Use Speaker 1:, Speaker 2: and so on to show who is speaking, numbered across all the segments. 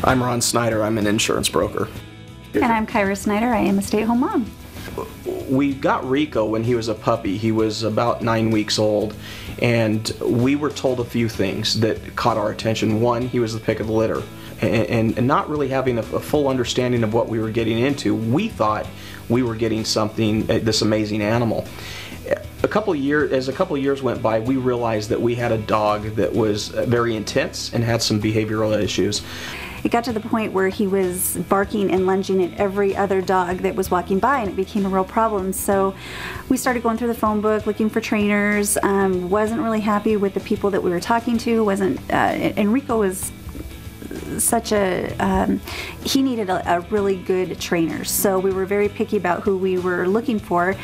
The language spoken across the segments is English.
Speaker 1: I'm Ron Snyder. I'm an insurance broker.
Speaker 2: And I'm Kyra Snyder. I am a stay-at-home mom.
Speaker 1: We got Rico when he was a puppy. He was about 9 weeks old, and we were told a few things that caught our attention. One, he was the pick of the litter, and not really having a full understanding of what we were getting into. We thought we were getting something, this amazing animal. As a couple of years went by, we realized that we had a dog that was very intense and had some behavioral issues.
Speaker 2: It got to the point where he was barking and lunging at every other dog that was walking by, and it became a real problem. So we started going through the phone book, looking for trainers. Wasn't really happy with the people that we were talking to. And Rico was such a, he needed a really good trainer. So we were very picky about who we were looking for.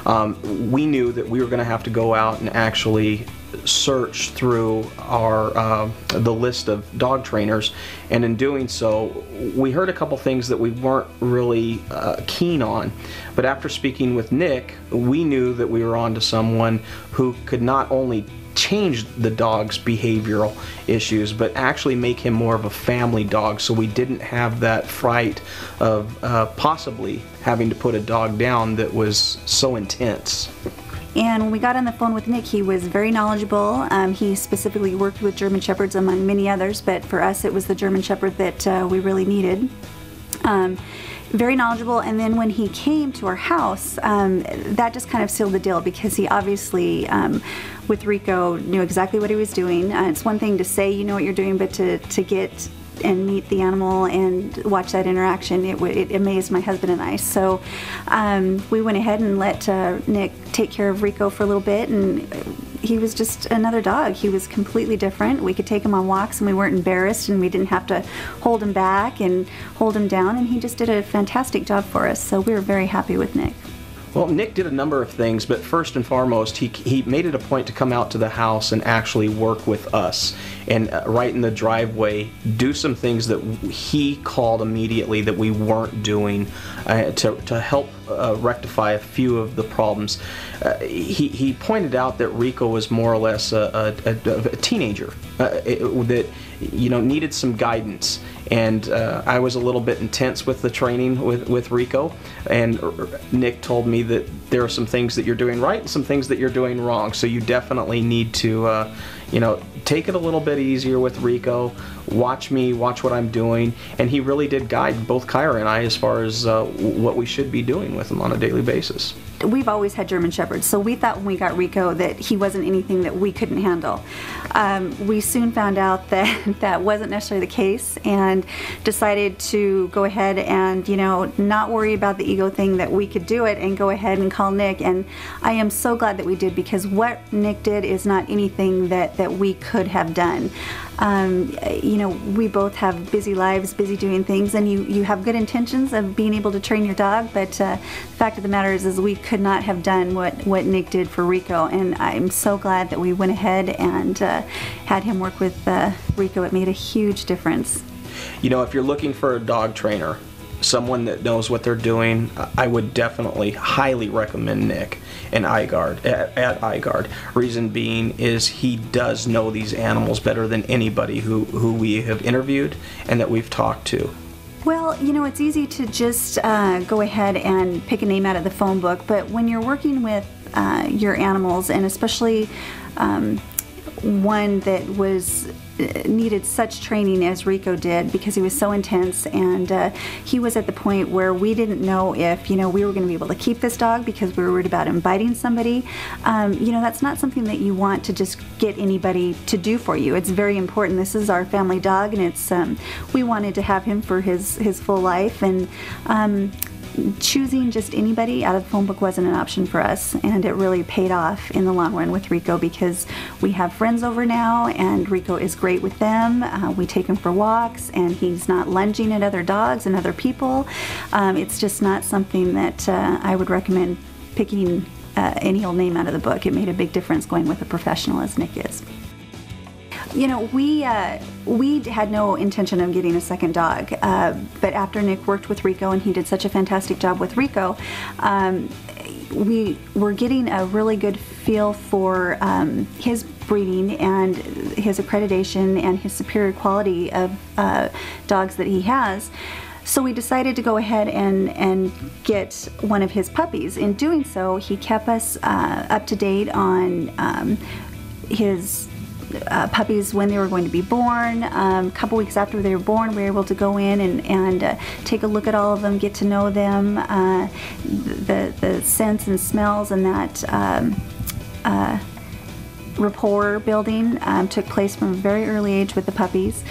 Speaker 1: We knew that we were going to have to go out and actually search through the list of dog trainers, and in doing so we heard a couple things that we weren't really keen on, but after speaking with Nick, we knew that we were on to someone who could not only change the dog's behavioral issues but actually make him more of a family dog, so we didn't have that fright of possibly having to put a dog down that was so intense.
Speaker 2: And when we got on the phone with Nick, he was very knowledgeable. He specifically worked with German Shepherds among many others, but for us it was the German Shepherd that we really needed. Very knowledgeable, and then when he came to our house, that just kind of sealed the deal, because he obviously, with Rico, knew exactly what he was doing. It's one thing to say you know what you're doing, but to get and meet the animal and watch that interaction, it amazed my husband and I. So we went ahead and let Nick take care of Rico for a little bit, and he was just another dog. He was completely different. We could take him on walks and we weren't embarrassed, and we didn't have to hold him back and hold him down, and he just did a fantastic job for us. So we were very happy with Nick.
Speaker 1: Well, Nick did a number of things, but first and foremost, he made it a point to come out to the house and actually work with us, and right in the driveway do some things that he called immediately that we weren't doing to help rectify a few of the problems. He pointed out that Rico was more or less a teenager that needed some guidance, and I was a little bit intense with the training with Rico, and Nick told me that there are some things that you're doing right and some things that you're doing wrong, so you definitely need to take it a little bit easier with Rico, watch what I'm doing, and he really did guide both Kyra and I as far as what we should be doing with him on a daily basis.
Speaker 2: We've always had German Shepherds, so we thought when we got Rico that he wasn't anything that we couldn't handle. We soon found out that that wasn't necessarily the case, and decided to go ahead and not worry about the ego thing, that we could do it, and go ahead and call Nick. And I am so glad that we did, because what Nick did is not anything that we could have done. We both have busy lives, busy doing things, and you have good intentions of being able to train your dog, but the fact of the matter is we could not have done what Nick did for Rico, and I'm so glad that we went ahead and had him work with Rico. It made a huge difference.
Speaker 1: If you're looking for a dog trainer, someone that knows what they're doing, I would definitely highly recommend Nick and iGuard at iGuard. Reason being is he does know these animals better than anybody who we have interviewed and that we've talked to.
Speaker 2: Well, it's easy to just go ahead and pick a name out of the phone book, but when you're working with your animals, and especially one that needed such training as Rico did, because he was so intense, and he was at the point where we didn't know if we were going to be able to keep this dog, because we were worried about him biting somebody. That's not something that you want to just get anybody to do for you. It's very important. This is our family dog, and it's we wanted to have him for his full life, and choosing just anybody out of the phone book wasn't an option for us, and it really paid off in the long run with Rico, because we have friends over now and Rico is great with them. We take him for walks, and he's not lunging at other dogs and other people. It's just not something that I would recommend picking any old name out of the book. It made a big difference going with a professional as Nick is. We had no intention of getting a second dog, but after Nick worked with Rico, and he did such a fantastic job with Rico, we were getting a really good feel for his breeding and his accreditation and his superior quality of dogs that he has. So we decided to go ahead and get one of his puppies. In doing so, he kept us up to date on his puppies when they were going to be born. A couple weeks after they were born, we were able to go in and take a look at all of them, get to know them, the scents and smells, and that rapport building took place from a very early age with the puppies.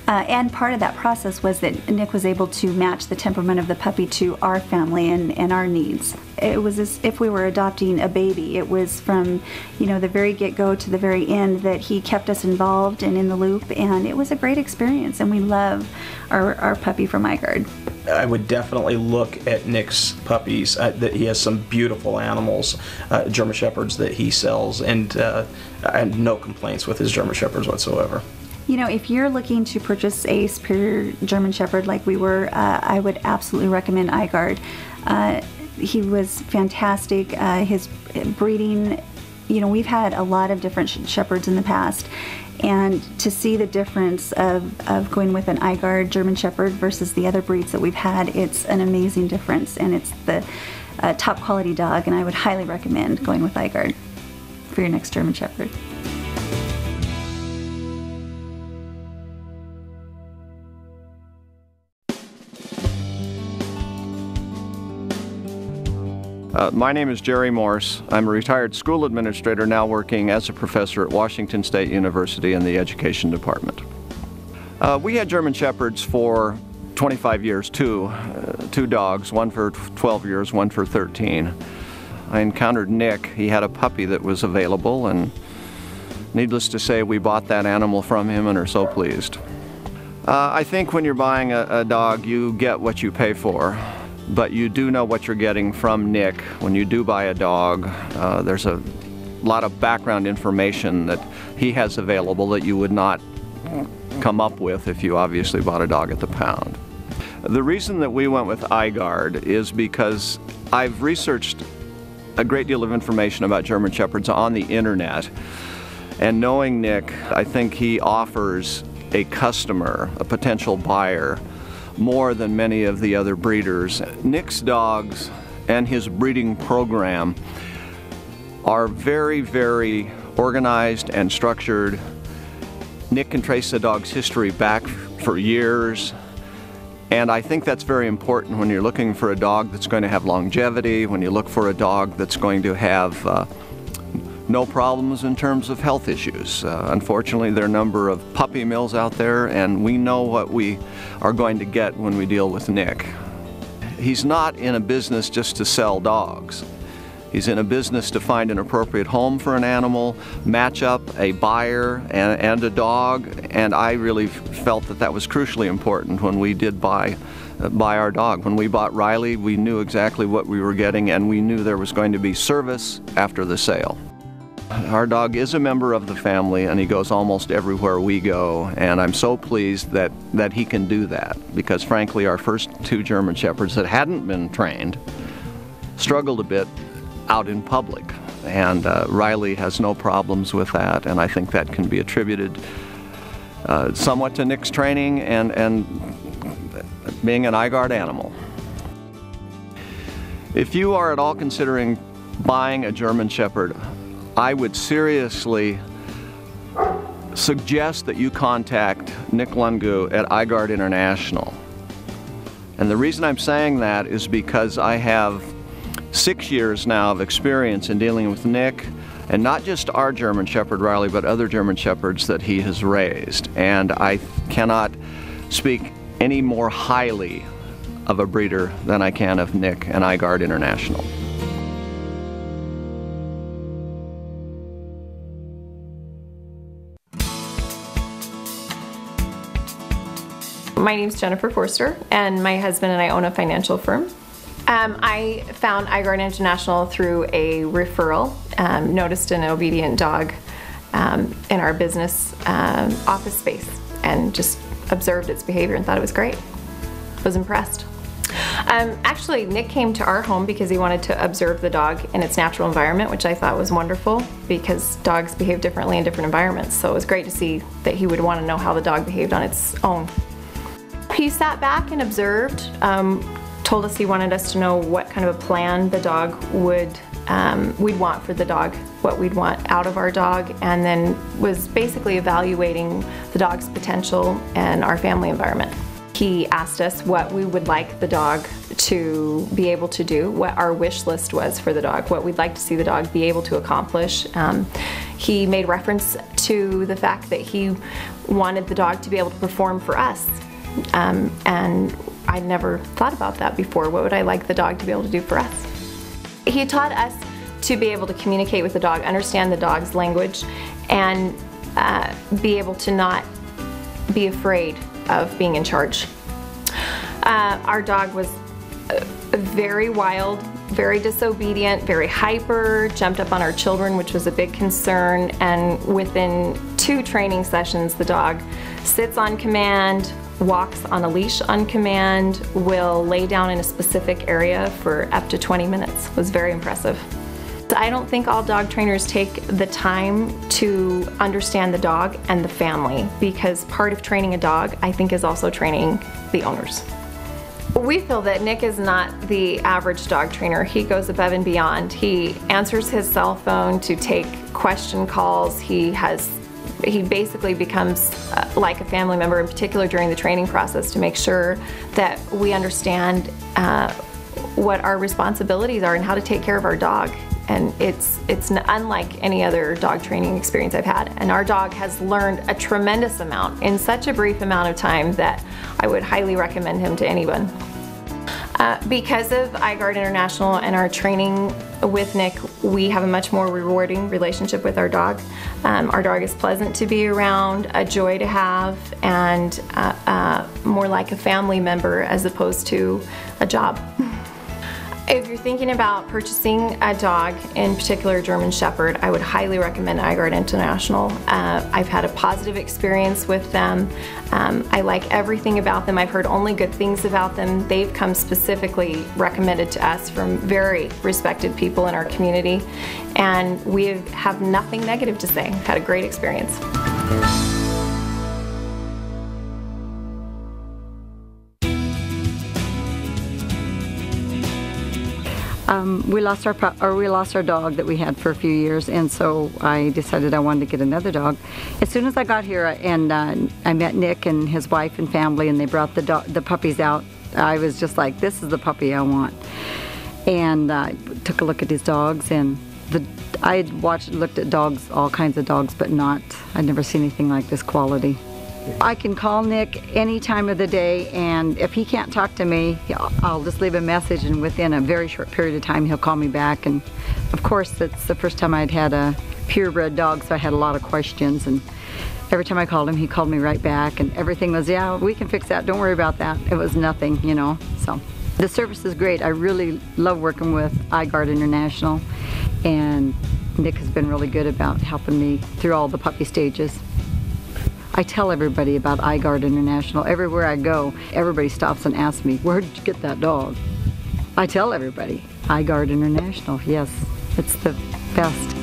Speaker 2: And part of that process was that Nick was able to match the temperament of the puppy to our family and our needs. It was as if we were adopting a baby. It was from, the very get-go to the very end that he kept us involved and in the loop, and it was a great experience, and we love our puppy from iGuard.
Speaker 1: I would definitely look at Nick's puppies. That he has some beautiful animals, German Shepherds that he sells, and no complaints with his German Shepherds whatsoever.
Speaker 2: If you're looking to purchase a superior German Shepherd like we were, I would absolutely recommend iGuard. He was fantastic. His breeding, we've had a lot of different shepherds in the past, and to see the difference of going with an iGuard German Shepherd versus the other breeds that we've had, it's an amazing difference, and it's the top quality dog, and I would highly recommend going with iGuard for your next German Shepherd.
Speaker 3: My name is Jerry Morse. I'm a retired school administrator now working as a professor at Washington State University in the Education Department. We had German Shepherds for 25 years too, two dogs, one for 12 years, one for 13. I encountered Nick. He had a puppy that was available, and needless to say, we bought that animal from him and are so pleased. I think when you're buying a dog, you get what you pay for. But you do know what you're getting from Nick when you do buy a dog. There's a lot of background information that he has available that you would not come up with if you obviously bought a dog at the pound. The reason that we went with iGuard is because I've researched a great deal of information about German Shepherds on the internet, and knowing Nick, I think he offers a customer, a potential buyer, more than many of the other breeders. Nick's dogs and his breeding program are very, very organized and structured. Nick can trace the dog's history back for years, and I think that's very important when you're looking for a dog that's going to have longevity, when you look for a dog that's going to have no problems in terms of health issues. Unfortunately, there are a number of puppy mills out there, and we know what we are going to get when we deal with Nick. He's not in a business just to sell dogs. He's in a business to find an appropriate home for an animal, match up a buyer and a dog, and I really felt that that was crucially important when we did buy our dog. When we bought Riley, we knew exactly what we were getting, and we knew there was going to be service after the sale. Our dog is a member of the family, and he goes almost everywhere we go, and I'm so pleased that he can do that, because frankly our first two German Shepherds that hadn't been trained struggled a bit out in public, and Riley has no problems with that, and I think that can be attributed somewhat to Nick's training and being an iGuard animal. If you are at all considering buying a German Shepherd, I would seriously suggest that you contact Nick Lungu at iGuard International. And the reason I'm saying that is because I have 6 years now of experience in dealing with Nick, and not just our German Shepherd Riley, but other German Shepherds that he has raised. And I cannot speak any more highly of a breeder than I can of Nick and iGuard International.
Speaker 4: My name's Jennifer Forster, and my husband and I own a financial firm. I found iGuard International through a referral, noticed an obedient dog in our business office space, and just observed its behavior and thought it was great. Was impressed. Actually, Nick came to our home because he wanted to observe the dog in its natural environment, which I thought was wonderful because dogs behave differently in different environments. So it was great to see that he would want to know how the dog behaved on its own. He sat back and observed, told us he wanted us to know what kind of a plan the dog we'd want for the dog, what we'd want out of our dog, and then was basically evaluating the dog's potential and our family environment. He asked us what we would like the dog to be able to do, what our wish list was for the dog, what we'd like to see the dog be able to accomplish. He made reference to the fact that he wanted the dog to be able to perform for us. And I'd never thought about that before. What would I like the dog to be able to do for us? He taught us to be able to communicate with the dog, understand the dog's language, and be able to not be afraid of being in charge. Our dog was very wild, very disobedient, very hyper, jumped up on our children, which was a big concern, and within 2 training sessions the dog sits on command, walks on a leash on command, will lay down in a specific area for up to 20 minutes. It was very impressive. I don't think all dog trainers take the time to understand the dog and the family, because part of training a dog, I think, is also training the owners. We feel that Nick is not the average dog trainer. He goes above and beyond. He answers his cell phone to take question calls. He basically becomes like a family member, in particular during the training process, to make sure that we understand what our responsibilities are and how to take care of our dog. And it's unlike any other dog training experience I've had. And our dog has learned a tremendous amount in such a brief amount of time that I would highly recommend him to anyone. Because of iGuard International and our training with Nick, we have a much more rewarding relationship with our dog. Our dog is pleasant to be around, a joy to have, and more like a family member as opposed to a job. If you're thinking about purchasing a dog, in particular a German Shepherd, I would highly recommend iGuard International. I've had a positive experience with them. I like everything about them. I've heard only good things about them. They've come specifically recommended to us from very respected people in our community, and we have nothing negative to say. I've had a great experience.
Speaker 5: We lost our dog that we had for a few years, and so I decided I wanted to get another dog. As soon as I got here and I met Nick and his wife and family, and they brought the puppies out, I was just like, this is the puppy I want. And I took a look at his dogs, and I looked at dogs, all kinds of dogs, but I'd never seen anything like this quality. I can call Nick any time of the day, and if he can't talk to me, I'll just leave a message, and within a very short period of time he'll call me back. And of course, it's the first time I'd had a purebred dog, so I had a lot of questions, and every time I called him, he called me right back, and everything was, yeah, we can fix that, don't worry about that. It was nothing, you know. So the service is great. I really love working with iGuard International, and Nick has been really good about helping me through all the puppy stages. I tell everybody about iGuard International. Everywhere I go, everybody stops and asks me, where did you get that dog? I tell everybody, iGuard International. Yes, it's the best.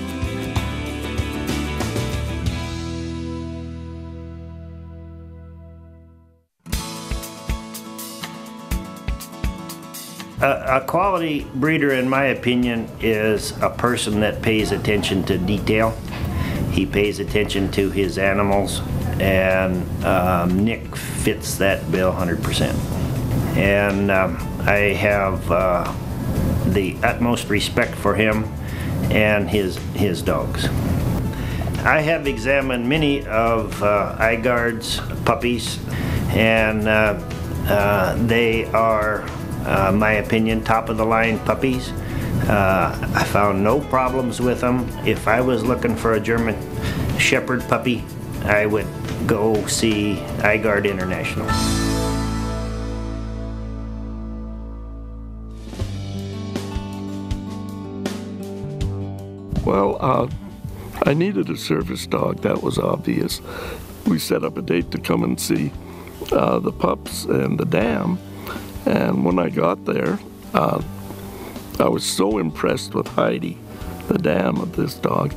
Speaker 6: A quality breeder, in my opinion, is a person that pays attention to detail. He pays attention to his animals, and Nick fits that bill 100%. And I have the utmost respect for him and his dogs. I have examined many of iGuard's puppies, and they are, my opinion, top of the line puppies. I found no problems with them. If I was looking for a German Shepherd puppy, I would go see iGuard International.
Speaker 7: Well, I needed a service dog, that was obvious. We set up a date to come and see the pups and the dam, And when I got there, I was so impressed with Heidi, the dam of this dog,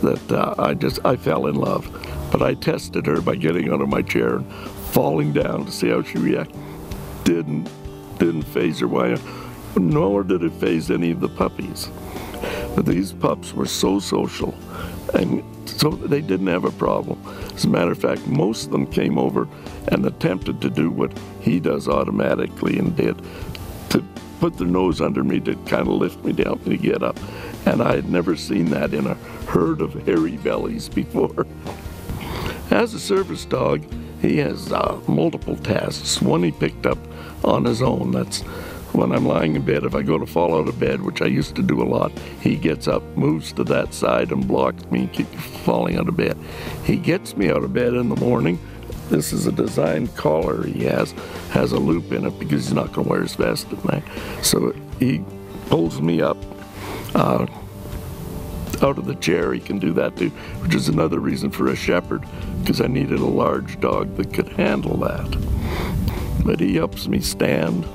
Speaker 7: that I fell in love. But I tested her by getting out of my chair and falling down to see how she reacted. Didn't faze her, nor did it faze any of the puppies. But these pups were so social, and so they didn't have a problem. As a matter of fact, most of them came over and attempted to do what he does automatically and did, to put their nose under me to kind of lift me down to get up. And I had never seen that in a herd of hairy bellies before. As a service dog, he has multiple tasks. One he picked up on his own. That's when I'm lying in bed. If I go to fall out of bed, which I used to do a lot, he gets up, moves to that side, and blocks me and keeps falling out of bed. He gets me out of bed in the morning. This is a designed collar he has a loop in it because he's not going to wear his vest at night. So he pulls me up out of the chair. He can do that too, which is another reason for a shepherd, because I needed a large dog that could handle that. But he helps me stand.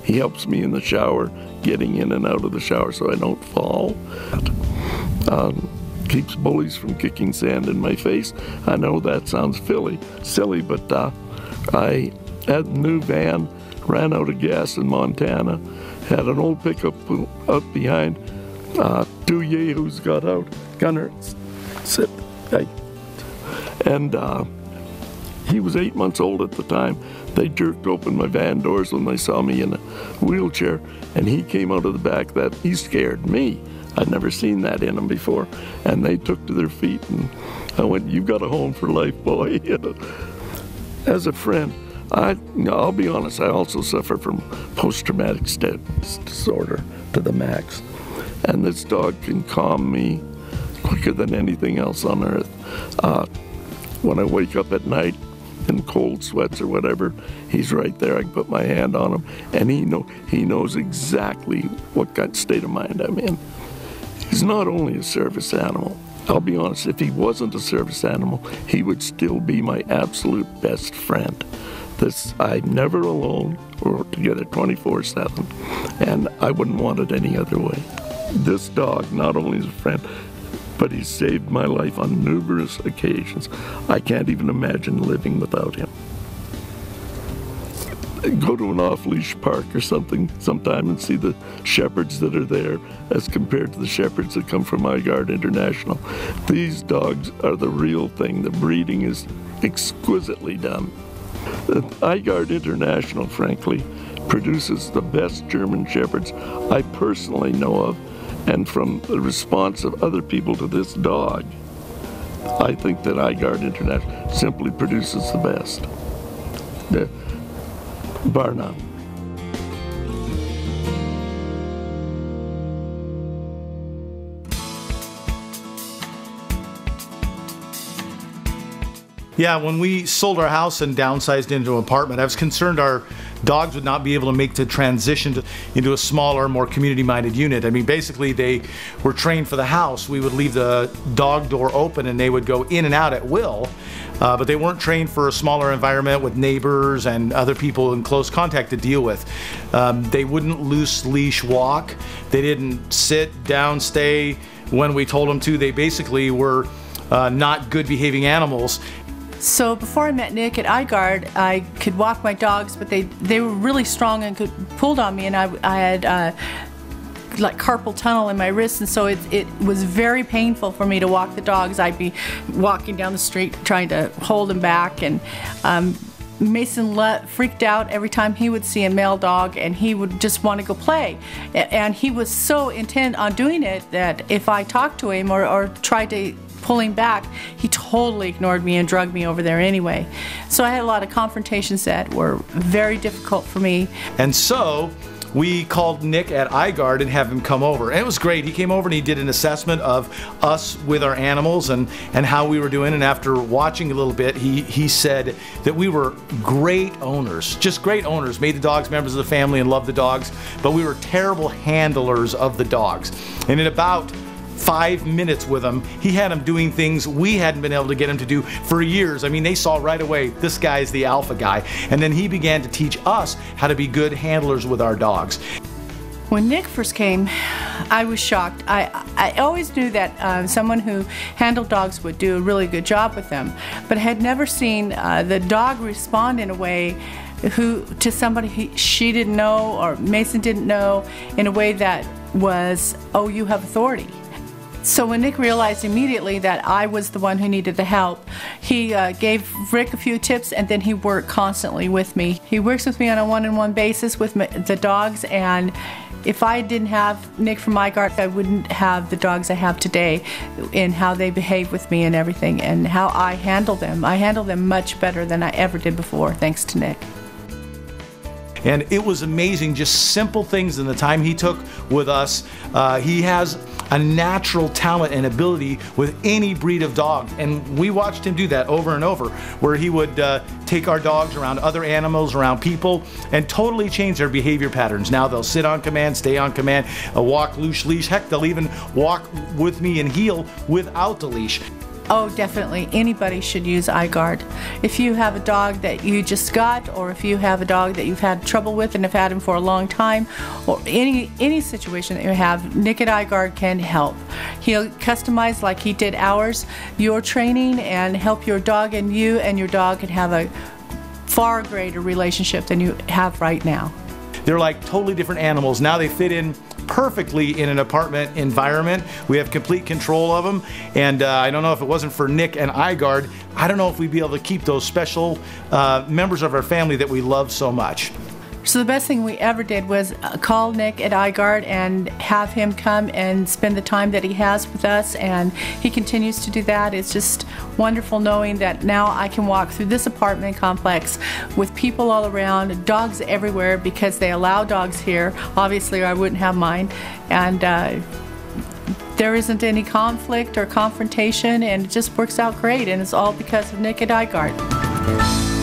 Speaker 7: He helps me in the shower, getting in and out of the shower so I don't fall. Keeps bullies from kicking sand in my face. I know that sounds silly, but I had a new van, ran out of gas in Montana, had an old pickup out behind. Two yahoos got out. Gunner, sit. And he was 8 months old at the time. They jerked open my van doors when they saw me in a wheelchair, and he came out of the back. That he scared me. I'd never seen that in him before. And they took to their feet, and I went, "You've got a home for life, boy." As a friend, I'll be honest, I also suffer from post-traumatic stress disorder to the max. And this dog can calm me quicker than anything else on earth. When I wake up at night in cold sweats or whatever, he's right there. I can put my hand on him, and he knows exactly what kind of state of mind I'm in. He's not only a service animal. I'll be honest, if he wasn't a service animal, he would still be my absolute best friend. I'm never alone. We're together 24/7, and I wouldn't want it any other way. This dog not only is a friend, but he's saved my life on numerous occasions. I can't even imagine living without him. Go to an off-leash park or something sometime and see the shepherds that are there as compared to the shepherds that come from iGuard International. These dogs are the real thing. The breeding is exquisitely done. iGuard International, frankly, produces the best German shepherds I personally know of, and from the response of other people to this dog, I think that iGuard International simply produces the best. Bar none.
Speaker 8: Yeah, when we sold our house and downsized into an apartment, I was concerned our dogs would not be able to make the transition into a smaller, more community-minded unit. I mean, basically, they were trained for the house. We would leave the dog door open and they would go in and out at will, but they weren't trained for a smaller environment with neighbors and other people in close contact to deal with. They wouldn't loose leash walk. They didn't sit down, stay when we told them to. They basically were not good behaving animals.
Speaker 9: So before I met Nick at iGuard, I could walk my dogs, but they were really strong and pulled on me, and I had like carpal tunnel in my wrist, and so it was very painful for me to walk the dogs. I'd be walking down the street trying to hold them back, and Mason freaked out every time he would see a male dog, and he would just want to go play. And he was so intent on doing it that if I talked to him or tried to pull him back, he totally ignored me and drugged me over there anyway. So I had a lot of confrontations that were very difficult for me.
Speaker 8: And so we called Nick at iGuard and have him come over. And it was great. He came over and he did an assessment of us with our animals and how we were doing. And after watching a little bit, he said that we were great owners, just great owners, made the dogs members of the family and loved the dogs, but we were terrible handlers of the dogs. And in about 5 minutes with him, he had him doing things we hadn't been able to get him to do for years. I mean, they saw right away, this guy's the alpha guy. And then he began to teach us how to be good handlers with our dogs.
Speaker 9: When Nick first came, I was shocked. I always knew that someone who handled dogs would do a really good job with them, but I had never seen the dog respond in a way to somebody she didn't know or Mason didn't know, in a way that was, oh, you have authority. So when Nick realized immediately that I was the one who needed the help, he gave Rick a few tips, and then he worked constantly with me. He works with me on a one-on-one basis with the dogs, and if I didn't have Nick from iGuard, I wouldn't have the dogs I have today in how they behave with me and everything, and how I handle them. I handle them much better than I ever did before, thanks to Nick.
Speaker 8: And it was amazing, just simple things in the time he took with us. He has a natural talent and ability with any breed of dog, and we watched him do that over and over, where he would take our dogs around other animals, around people, and totally change their behavior patterns. Now they'll sit on command, stay on command, walk loose leash. Heck, they'll even walk with me and heel without the leash.
Speaker 9: Oh, definitely. Anybody should use iGuard. If you have a dog that you just got, or if you have a dog that you've had trouble with and have had him for a long time, or any situation that you have, Nick at iGuard can help. He'll customize, like he did ours, your training, and help your dog and your dog can have a far greater relationship than you have right now.
Speaker 8: They're like totally different animals. Now they fit in perfectly in an apartment environment. We have complete control of them, and I don't know if it wasn't for Nick and iGuard, I don't know if we'd be able to keep those special members of our family that we love so much.
Speaker 9: So the best thing we ever did was call Nick at iGuard and have him come and spend the time that he has with us, and he continues to do that. It's just wonderful knowing that now I can walk through this apartment complex with people all around, dogs everywhere, because they allow dogs here. Obviously, I wouldn't have mine. And there isn't any conflict or confrontation, and it just works out great, and it's all because of Nick at iGuard.